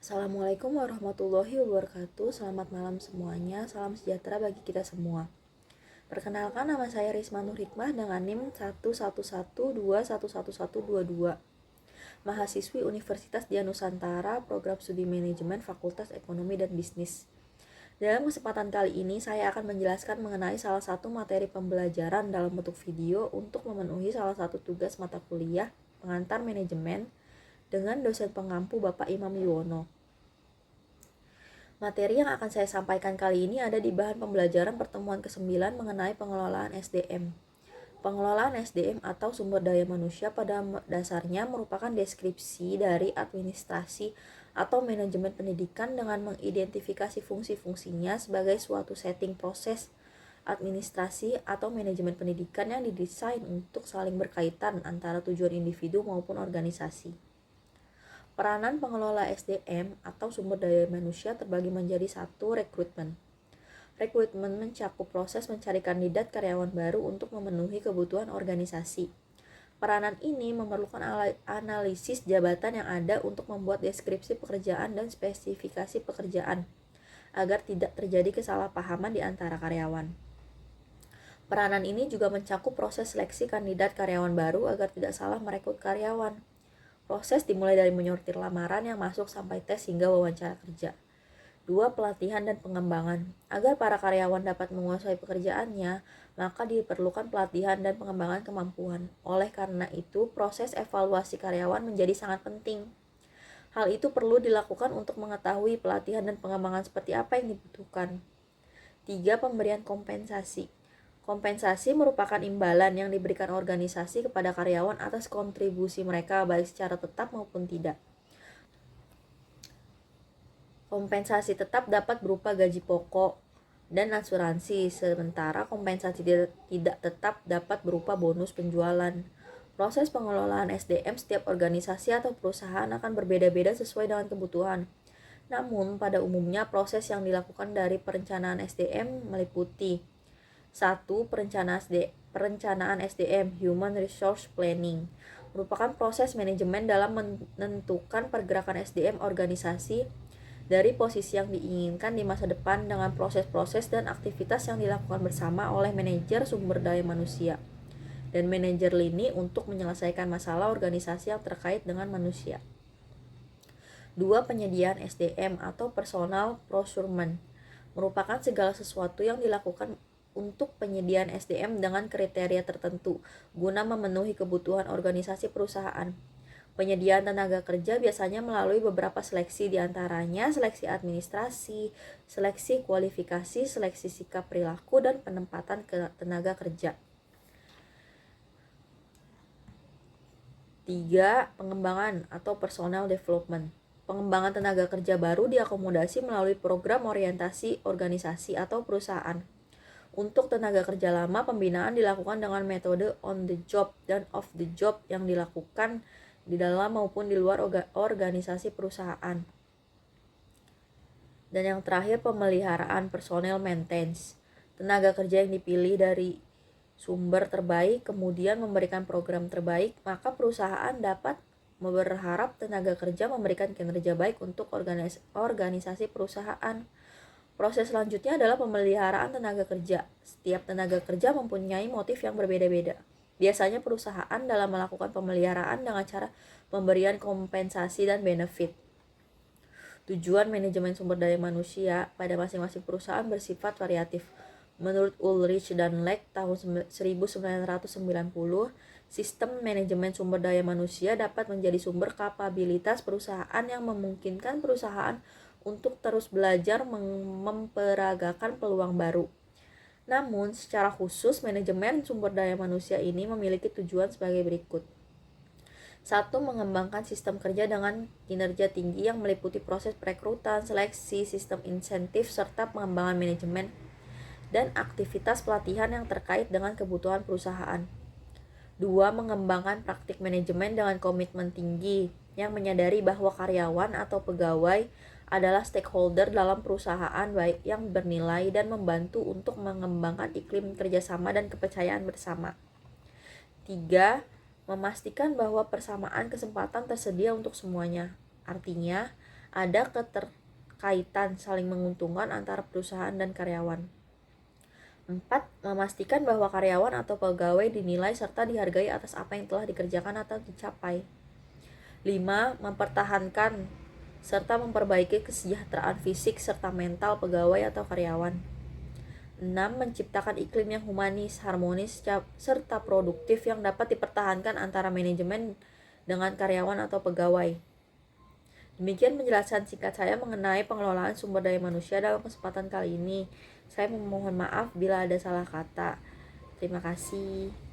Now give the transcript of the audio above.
Assalamualaikum warahmatullahi wabarakatuh. Selamat malam semuanya. Salam sejahtera bagi kita semua. Perkenalkan, nama saya Risma Nur Hikmah dengan NIM 111211122. Mahasiswi Universitas Dian Nusantara, Program Studi Manajemen Fakultas Ekonomi dan Bisnis. Dalam kesempatan kali ini, saya akan menjelaskan mengenai salah satu materi pembelajaran dalam bentuk video untuk memenuhi salah satu tugas mata kuliah pengantar manajemen dengan dosen pengampu Bapak Imam Yuwono. Materi yang akan saya sampaikan kali ini ada di bahan pembelajaran pertemuan ke-9 mengenai pengelolaan SDM. Pengelolaan SDM atau sumber daya manusia pada dasarnya merupakan deskripsi dari administrasi atau manajemen pendidikan dengan mengidentifikasi fungsi-fungsinya sebagai suatu setting proses administrasi atau manajemen pendidikan yang didesain untuk saling berkaitan antara tujuan individu maupun organisasi. Peranan pengelola SDM atau sumber daya manusia terbagi menjadi satu, rekrutmen. Rekrutmen mencakup proses mencari kandidat karyawan baru untuk memenuhi kebutuhan organisasi. Peranan ini memerlukan analisis jabatan yang ada untuk membuat deskripsi pekerjaan dan spesifikasi pekerjaan, agar tidak terjadi kesalahpahaman di antara karyawan. Peranan ini juga mencakup proses seleksi kandidat karyawan baru agar tidak salah merekrut karyawan. Proses dimulai dari menyortir lamaran yang masuk sampai tes hingga wawancara kerja. 2. Pelatihan dan pengembangan. Agar para karyawan dapat menguasai pekerjaannya, maka diperlukan pelatihan dan pengembangan kemampuan. Oleh karena itu, proses evaluasi karyawan menjadi sangat penting. Hal itu perlu dilakukan untuk mengetahui pelatihan dan pengembangan seperti apa yang dibutuhkan. 3. Pemberian kompensasi. Kompensasi merupakan imbalan yang diberikan organisasi kepada karyawan atas kontribusi mereka baik secara tetap maupun tidak. Kompensasi tetap dapat berupa gaji pokok dan asuransi, sementara kompensasi tidak tetap dapat berupa bonus penjualan. Proses pengelolaan SDM setiap organisasi atau perusahaan akan berbeda-beda sesuai dengan kebutuhan. Namun, pada umumnya proses yang dilakukan dari perencanaan SDM meliputi 1. Perencanaan SDM (Human Resource Planning) merupakan proses manajemen dalam menentukan pergerakan SDM organisasi dari posisi yang diinginkan di masa depan dengan proses-proses dan aktivitas yang dilakukan bersama oleh manajer sumber daya manusia dan manajer lini untuk menyelesaikan masalah organisasi yang terkait dengan manusia. 2. Penyediaan SDM atau Personal Procurement merupakan segala sesuatu yang dilakukan untuk penyediaan SDM dengan kriteria tertentu guna memenuhi kebutuhan organisasi perusahaan. Penyediaan tenaga kerja biasanya melalui beberapa seleksi, diantaranya seleksi administrasi, seleksi kualifikasi, seleksi sikap perilaku, dan penempatan tenaga kerja. 3. Pengembangan atau personal development. Pengembangan tenaga kerja baru diakomodasi melalui program orientasi organisasi atau perusahaan. Untuk tenaga kerja lama, pembinaan dilakukan dengan metode on the job dan off the job yang dilakukan di dalam maupun di luar organisasi perusahaan. Dan yang terakhir, pemeliharaan personel maintenance. Tenaga kerja yang dipilih dari sumber terbaik kemudian memberikan program terbaik, maka perusahaan dapat berharap tenaga kerja memberikan kinerja baik untuk organisasi perusahaan. Proses selanjutnya adalah pemeliharaan tenaga kerja. Setiap tenaga kerja mempunyai motif yang berbeda-beda. Biasanya perusahaan dalam melakukan pemeliharaan dengan cara pemberian kompensasi dan benefit. Tujuan manajemen sumber daya manusia pada masing-masing perusahaan bersifat variatif. Menurut Ulrich dan Leck tahun 1990, sistem manajemen sumber daya manusia dapat menjadi sumber kapabilitas perusahaan yang memungkinkan perusahaan untuk terus belajar memperagakan peluang baru. Namun, secara khusus manajemen sumber daya manusia ini memiliki tujuan sebagai berikut. 1. Mengembangkan sistem kerja dengan kinerja tinggi yang meliputi proses perekrutan, seleksi, sistem insentif, serta pengembangan manajemen dan aktivitas pelatihan yang terkait dengan kebutuhan perusahaan. 2. Mengembangkan praktik manajemen dengan komitmen tinggi yang menyadari bahwa karyawan atau pegawai adalah stakeholder dalam perusahaan baik yang bernilai dan membantu untuk mengembangkan iklim kerjasama dan kepercayaan bersama. 3. Memastikan bahwa persamaan kesempatan tersedia untuk semuanya. Artinya, ada keterkaitan saling menguntungkan antara perusahaan dan karyawan. 4. Memastikan bahwa karyawan atau pegawai dinilai serta dihargai atas apa yang telah dikerjakan atau dicapai. 5. Mempertahankan serta memperbaiki kesejahteraan fisik serta mental pegawai atau karyawan. 6. Menciptakan iklim yang humanis, harmonis, serta produktif yang dapat dipertahankan antara manajemen dengan karyawan atau pegawai. Demikian penjelasan singkat saya mengenai pengelolaan sumber daya manusia dalam kesempatan kali ini. Saya memohon maaf bila ada salah kata. Terima kasih.